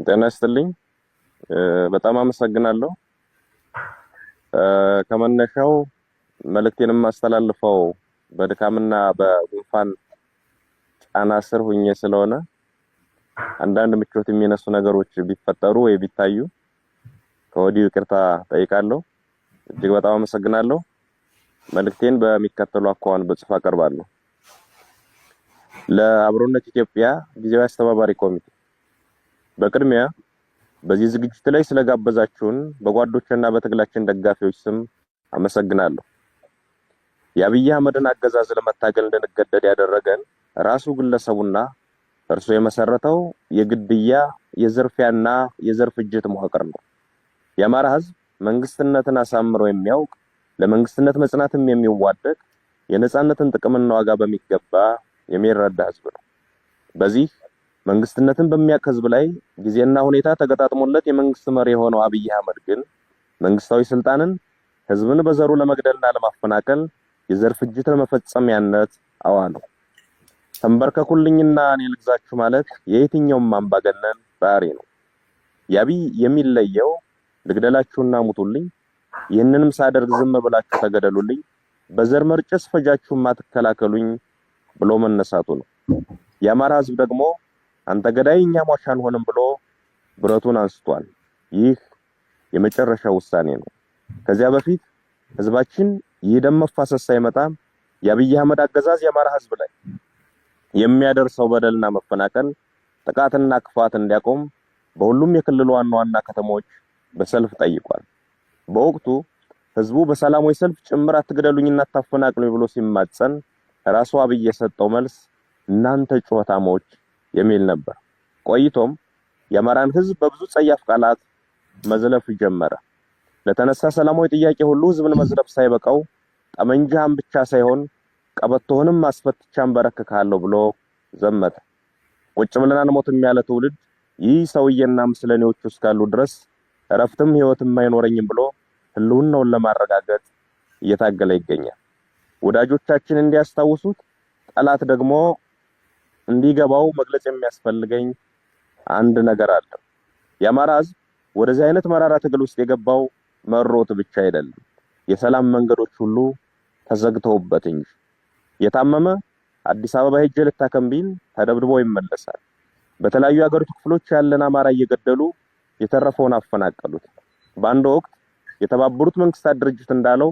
ጤና ይስጥልኝ። በጣም አመሰግናለሁ። ከመነሻው መልእክቴንም ማስተላልፈው በድካምና በጉንፋን ጫና ስር ሆኜ ስለሆነ አንዳንድ ምቾት የሚነሱ ነገሮች ቢፈጠሩ ወይ ቢታዩ ከወዲሁ ይቅርታ ጠይቃለሁ። እጅግ በጣም አመሰግናለሁ። መልእክቴን በሚከተለው አኳኋን በጽሁፍ አቀርባለሁ። ለአብሮነት ኢትዮጵያ ጊዜያዊ አስተባባሪ ኮሚቴ በቅድሚያ በዚህ ዝግጅት ላይ ስለጋበዛችሁን በጓዶችና በትግላችን ደጋፊዎች ስም አመሰግናለሁ። የአብይ አህመድን አገዛዝ ለመታገል እንድንገደድ ያደረገን ራሱ ግለሰቡና እርሱ የመሰረተው የግድያ የዝርፊያና የዘር ፍጅት መዋቅር ነው። የአማራ ህዝብ መንግስትነትን አሳምሮ የሚያውቅ ለመንግስትነት መጽናትም የሚዋደቅ የነጻነትን ጥቅምና ዋጋ በሚገባ የሚረዳ ህዝብ ነው። በዚህ መንግስትነትን በሚያውቅ ህዝብ ላይ ጊዜና ሁኔታ ተገጣጥሞለት የመንግስት መሪ የሆነው አብይ አህመድ ግን መንግስታዊ ስልጣንን ህዝብን በዘሩ ለመግደልና ለማፈናቀል የዘር ፍጅት ለመፈጸሚያነት አዋለው። ተንበርከኩልኝና እኔ ልግዛችሁ ማለት የየትኛውም አምባገነን ባህሪ ነው። የአብይ የሚለየው ልግደላችሁና ሙቱልኝ፣ ይህንንም ሳደርግ ዝም ብላችሁ ተገደሉልኝ፣ በዘር መርጨስ ፈጃችሁ ማትከላከሉኝ ብሎ መነሳቱ ነው። የአማራ ህዝብ ደግሞ አንተ ገዳይ እኛ ሟች አንሆንም ብሎ ብረቱን አንስቷል። ይህ የመጨረሻው ውሳኔ ነው። ከዚያ በፊት ህዝባችን ይህ ደም መፋሰስ ሳይመጣ የአብይ አህመድ አገዛዝ የአማራ ህዝብ ላይ የሚያደርሰው በደልና መፈናቀል፣ ጥቃትና ክፋት እንዲያቆም በሁሉም የክልሉ ዋና ዋና ከተሞች በሰልፍ ጠይቋል። በወቅቱ ህዝቡ በሰላማዊ ሰልፍ ጭምር አትግደሉኝና አታፈናቅሉኝ ብሎ ሲማጸን ራሱ አብይ የሰጠው መልስ እናንተ ጩኸታሞች የሚል ነበር። ቆይቶም የአማራን ህዝብ በብዙ ጸያፍ ቃላት መዝለፍ ጀመረ። ለተነሳ ሰላማዊ ጥያቄ ሁሉ ህዝብን መዝለፍ ሳይበቃው ጠመንጃህን ብቻ ሳይሆን ቀበቶህንም አስፈትቻን በረከካለሁ ብሎ ዘመተ። ቁጭ ብለን አንሞትም ያለ ትውልድ ይህ ሰውዬና ምስለኔዎቹ እስካሉ ድረስ እረፍትም ህይወትም አይኖረኝም ብሎ ህልውናውን ለማረጋገጥ እየታገለ ይገኛል። ወዳጆቻችን እንዲያስታውሱት፣ ጠላት ደግሞ እንዲገባው መግለጽ የሚያስፈልገኝ አንድ ነገር አለ። የአማራ ህዝብ ወደዚህ አይነት መራራ ትግል ውስጥ የገባው መሮት ብቻ አይደለም፣ የሰላም መንገዶች ሁሉ ተዘግተውበት እንጂ። የታመመ አዲስ አበባ ሄጄ ልታከም ቢል ተደብድቦ ይመለሳል። በተለያዩ የሀገሪቱ ክፍሎች ያለን አማራ እየገደሉ የተረፈውን አፈናቀሉት። በአንድ ወቅት የተባበሩት መንግስታት ድርጅት እንዳለው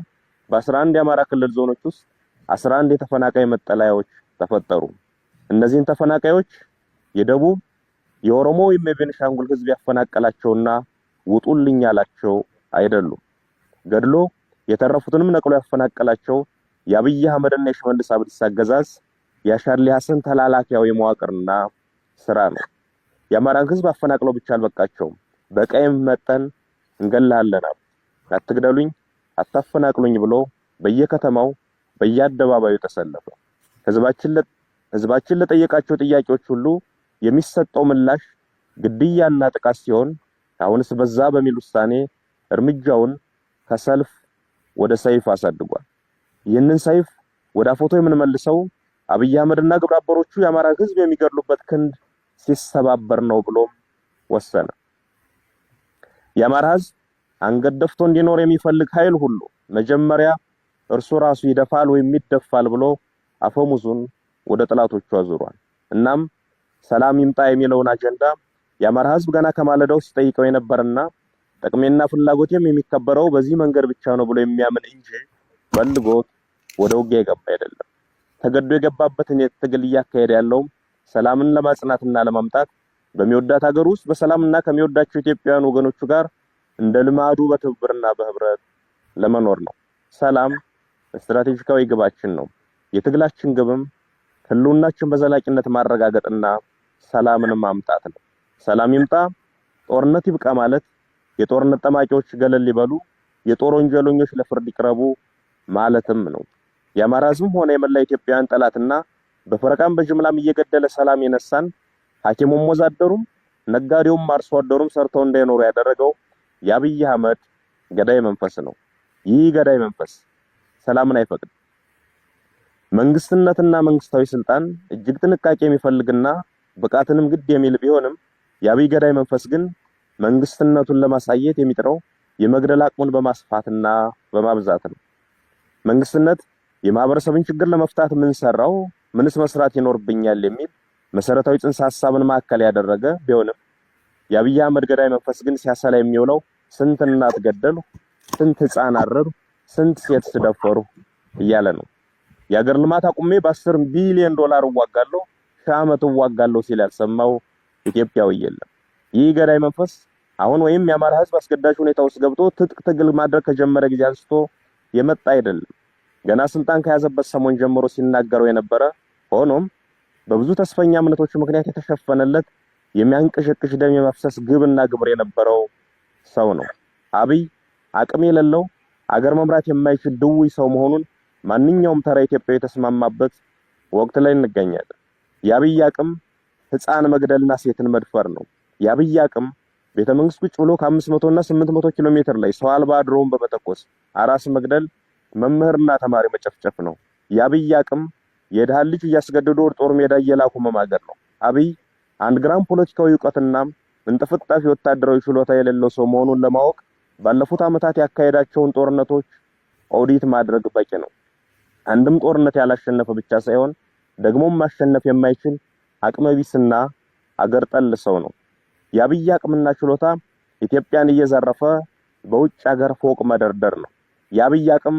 በ11 የአማራ ክልል ዞኖች ውስጥ 11 የተፈናቃይ መጠለያዎች ተፈጠሩ። እነዚህን ተፈናቃዮች የደቡብ የኦሮሞ ወይም የቤንሻንጉል ህዝብ ያፈናቀላቸውና ውጡልኝ ያላቸው አይደሉም። ገድሎ የተረፉትንም ነቅሎ ያፈናቀላቸው የአብይ አህመድና የሽመልስ አብዲሳ አገዛዝ የአሻድሊ ሐሰን ተላላኪያዊ መዋቅርና ስራ ነው። የአማራን ህዝብ አፈናቅለው ብቻ አልበቃቸውም። በቀይም መጠን እንገላለን፣ አትግደሉኝ፣ አታፈናቅሉኝ ብሎ በየከተማው በየአደባባዩ ተሰለፈ። ህዝባችን ለጠየቃቸው ጥያቄዎች ሁሉ የሚሰጠው ምላሽ ግድያና ጥቃት ሲሆን አሁንስ በዛ በሚል ውሳኔ እርምጃውን ከሰልፍ ወደ ሰይፍ አሳድጓል። ይህንን ሰይፍ ወደ አፎቶ የምንመልሰው አብይ አህመድና ግብረ አበሮቹ የአማራ ህዝብ የሚገድሉበት ክንድ ሲሰባበር ነው ብሎም ወሰነ። የአማራ ህዝብ አንገት ደፍቶ እንዲኖር የሚፈልግ ኃይል ሁሉ መጀመሪያ እርሱ ራሱ ይደፋል ወይም ይደፋል ብሎ አፈሙዙን ወደ ጥላቶቹ አዙሯል። እናም ሰላም ይምጣ የሚለውን አጀንዳ የአማራ ህዝብ ገና ከማለዳው ሲጠይቀው የነበረና ጥቅሜና ፍላጎቴም የሚከበረው በዚህ መንገድ ብቻ ነው ብሎ የሚያምን እንጂ ፈልጎት ወደ ውጊያ የገባ አይደለም። ተገዶ የገባበትን ትግል እያካሄደ ያለው ሰላምን ለማጽናትና ለማምጣት በሚወዳት ሀገር ውስጥ በሰላምና ከሚወዳቸው ኢትዮጵያውያን ወገኖቹ ጋር እንደ ልማዱ በትብብርና በህብረት ለመኖር ነው። ሰላም ስትራቴጂካዊ ግባችን ነው። የትግላችን ግብም ህልውናችን በዘላቂነት ማረጋገጥና ሰላምን ማምጣት ነው። ሰላም ይምጣ፣ ጦርነት ይብቃ ማለት የጦርነት ጠማቂዎች ገለል ይበሉ፣ የጦር ወንጀለኞች ለፍርድ ይቅረቡ ማለትም ነው። የአማራ ህዝብም ሆነ የመላ ኢትዮጵያውያን ጠላትና በፈረቃም በጅምላም እየገደለ ሰላም የነሳን ሐኪሙም ወዛደሩም ነጋዴውም አርሶ አደሩም ሰርተው እንዳይኖሩ ያደረገው የአብይ አህመድ ገዳይ መንፈስ ነው። ይህ ገዳይ መንፈስ ሰላምን አይፈቅድም። መንግስትነትና መንግስታዊ ስልጣን እጅግ ጥንቃቄ የሚፈልግና ብቃትንም ግድ የሚል ቢሆንም የአብይ ገዳይ መንፈስ ግን መንግስትነቱን ለማሳየት የሚጥረው የመግደል አቅሙን በማስፋትና በማብዛት ነው። መንግስትነት የማህበረሰብን ችግር ለመፍታት ምን ሰራው፣ ምንስ መስራት ይኖርብኛል የሚል መሰረታዊ ጽንሰ ሐሳብን ማዕከል ያደረገ ቢሆንም የአብይ አህመድ ገዳይ መንፈስ ግን ሲያሰላ የሚውለው ስንት እናት ገደሉ፣ ስንት ህፃን አረዱ፣ ስንት ሴት ስደፈሩ እያለ ነው። የአገር ልማት አቁሜ በ10 ቢሊዮን ዶላር እዋጋለሁ፣ ሺህ ዓመት እዋጋለሁ ሲል ያልሰማው ኢትዮጵያዊ የለም። ይህ ገዳይ መንፈስ አሁን ወይም የአማራ ህዝብ አስገዳጅ ሁኔታ ውስጥ ገብቶ ትጥቅ ትግል ማድረግ ከጀመረ ጊዜ አንስቶ የመጣ አይደለም። ገና ስልጣን ከያዘበት ሰሞን ጀምሮ ሲናገረው የነበረ ሆኖም በብዙ ተስፈኛ እምነቶች ምክንያት የተሸፈነለት የሚያንቀሸቅሽ ደም የማፍሰስ ግብና ግብር የነበረው ሰው ነው። አብይ አቅም የሌለው አገር መምራት የማይችል ድውይ ሰው መሆኑን ማንኛውም ተራ ኢትዮጵያዊ የተስማማበት ወቅት ላይ እንገኛለን። የአብይ አቅም ህፃን መግደልና ሴትን መድፈር ነው። የአብይ አቅም ቤተመንግስት ቁጭ ብሎ ከ500 እና 800 ኪሎ ሜትር ላይ ሰው አልባ ድሮን በመተኮስ አራስ መግደል፣ መምህርና ተማሪ መጨፍጨፍ ነው። የአብይ አቅም የድሃ ልጅ እያስገደዱ ወደ ጦር ሜዳ እየላኩ መማገር ነው። አብይ አንድ ግራም ፖለቲካዊ ዕውቀትና እንጥፍጣፊ ወታደራዊ ችሎታ የሌለው ሰው መሆኑን ለማወቅ ባለፉት ዓመታት ያካሄዳቸውን ጦርነቶች ኦዲት ማድረግ በቂ ነው። አንድም ጦርነት ያላሸነፈ ብቻ ሳይሆን ደግሞም ማሸነፍ የማይችል አቅመቢስና አገር ጠል ሰው ነው። የአብይ አቅምና ችሎታ ኢትዮጵያን እየዘረፈ በውጭ ሀገር ፎቅ መደርደር ነው። የአብይ አቅም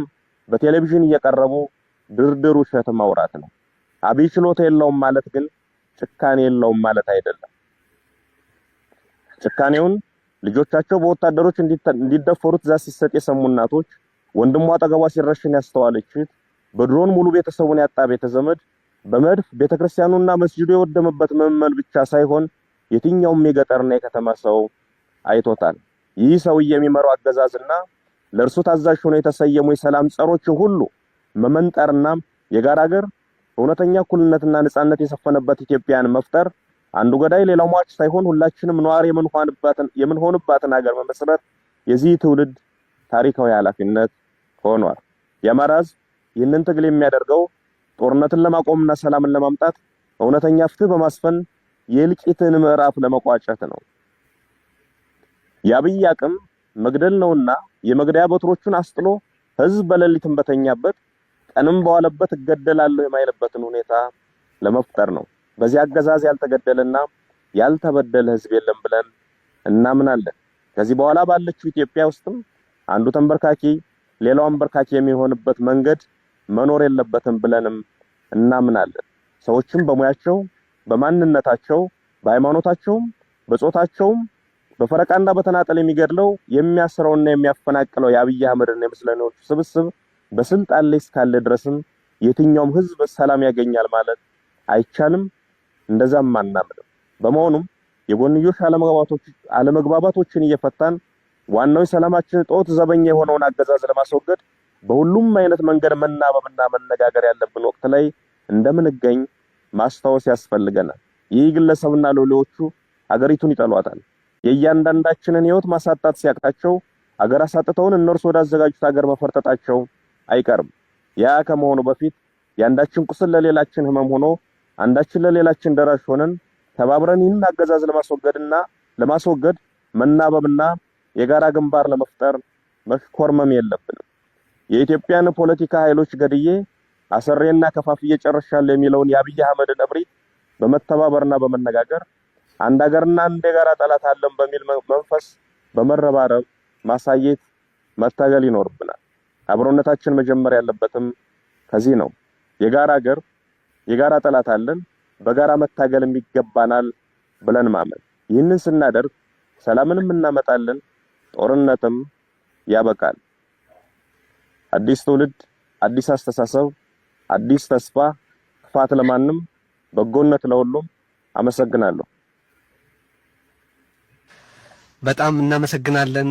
በቴሌቪዥን እየቀረቡ ድርድር ውሸት ማውራት ነው። አብይ ችሎታ የለውም ማለት ግን ጭካኔ የለውም ማለት አይደለም። ጭካኔውን ልጆቻቸው በወታደሮች እንዲደፈሩ ትዕዛዝ ሲሰጥ የሰሙ እናቶች፣ ወንድሟ አጠገቧ ሲረሽን ያስተዋለች፣ በድሮን ሙሉ ቤተሰቡን ያጣ ቤተዘመድ፣ በመድፍ ቤተክርስቲያኑና መስጂዱ የወደመበት ምዕመን ብቻ ሳይሆን የትኛውም የገጠርና የከተማ ሰው አይቶታል። ይህ ሰውዬ የሚመራው አገዛዝና ለእርሱ ታዛዥ ሆነው የተሰየሙ የሰላም ጸሮች ሁሉ መመንጠርና የጋራ ሀገር እውነተኛ እኩልነትና ነጻነት የሰፈነበት ኢትዮጵያን መፍጠር፣ አንዱ ገዳይ ሌላው ሟች ሳይሆን ሁላችንም ነዋሪ የምንሆንባትን ሀገር መመስረት የዚህ ትውልድ ታሪካዊ ኃላፊነት ሆኗል። የአማራ ህዝብ ይህንን ትግል የሚያደርገው ጦርነትን ለማቆምና ሰላምን ለማምጣት እውነተኛ ፍትህ በማስፈን የእልቂትን ምዕራፍ ለመቋጨት ነው። የአብይ አቅም መግደል ነውና የመግደያ በትሮቹን አስጥሎ ህዝብ በሌሊትም በተኛበት ቀንም በዋለበት እገደላለሁ የማይልበትን ሁኔታ ለመፍጠር ነው። በዚህ አገዛዝ ያልተገደለና ያልተበደለ ህዝብ የለም ብለን እናምናለን። ከዚህ በኋላ ባለችው ኢትዮጵያ ውስጥም አንዱ ተንበርካኪ ሌላው አንበርካኪ የሚሆንበት መንገድ መኖር የለበትም ብለንም እናምናለን። ሰዎችም በሙያቸው፣ በማንነታቸው፣ በሃይማኖታቸውም፣ በጾታቸውም በፈረቃና በተናጠል የሚገድለው የሚያስረውና የሚያፈናቅለው የአብይ አህመድና የምስለኔዎቹ ስብስብ በስልጣን ላይ እስካለ ድረስም የትኛውም ህዝብ ሰላም ያገኛል ማለት አይቻልም። እንደዛም አናምንም። በመሆኑም የጎንዮሽ አለመግባባቶችን እየፈታን ዋናው ሰላማችን ጦት ዘበኛ የሆነውን አገዛዝ ለማስወገድ በሁሉም አይነት መንገድ መናበብና መነጋገር ያለብን ወቅት ላይ እንደምንገኝ ማስታወስ ያስፈልገናል። ይህ ግለሰብና ሎሌዎቹ አገሪቱን ይጠሏታል። የእያንዳንዳችንን ህይወት ማሳጣት ሲያቅታቸው አገር አሳጥተውን እነርሱ ወዳዘጋጁት አገር መፈርጠጣቸው አይቀርም። ያ ከመሆኑ በፊት የአንዳችን ቁስል ለሌላችን ህመም ሆኖ አንዳችን ለሌላችን ደራሽ ሆነን ተባብረን ይህን አገዛዝ ለማስወገድ መናበብና የጋራ ግንባር ለመፍጠር መሽኮርመም የለብንም። የኢትዮጵያን ፖለቲካ ኃይሎች ገድዬ አሰሬና ከፋፍዬ ጨርሻለሁ የሚለውን የአብይ አህመድን እብሪት በመተባበርና በመነጋገር አንድ ሀገርና አንድ የጋራ ጠላት አለን በሚል መንፈስ በመረባረብ ማሳየት መታገል ይኖርብናል። አብሮነታችን መጀመር ያለበትም ከዚህ ነው። የጋራ ሀገር የጋራ ጠላት አለን፣ በጋራ መታገልም ይገባናል ብለን ማመን። ይህንን ስናደርግ ሰላምንም እናመጣለን፣ ጦርነትም ያበቃል። አዲስ ትውልድ፣ አዲስ አስተሳሰብ፣ አዲስ ተስፋ። ክፋት ለማንም፣ በጎነት ለሁሉም። አመሰግናለሁ። በጣም እናመሰግናለን።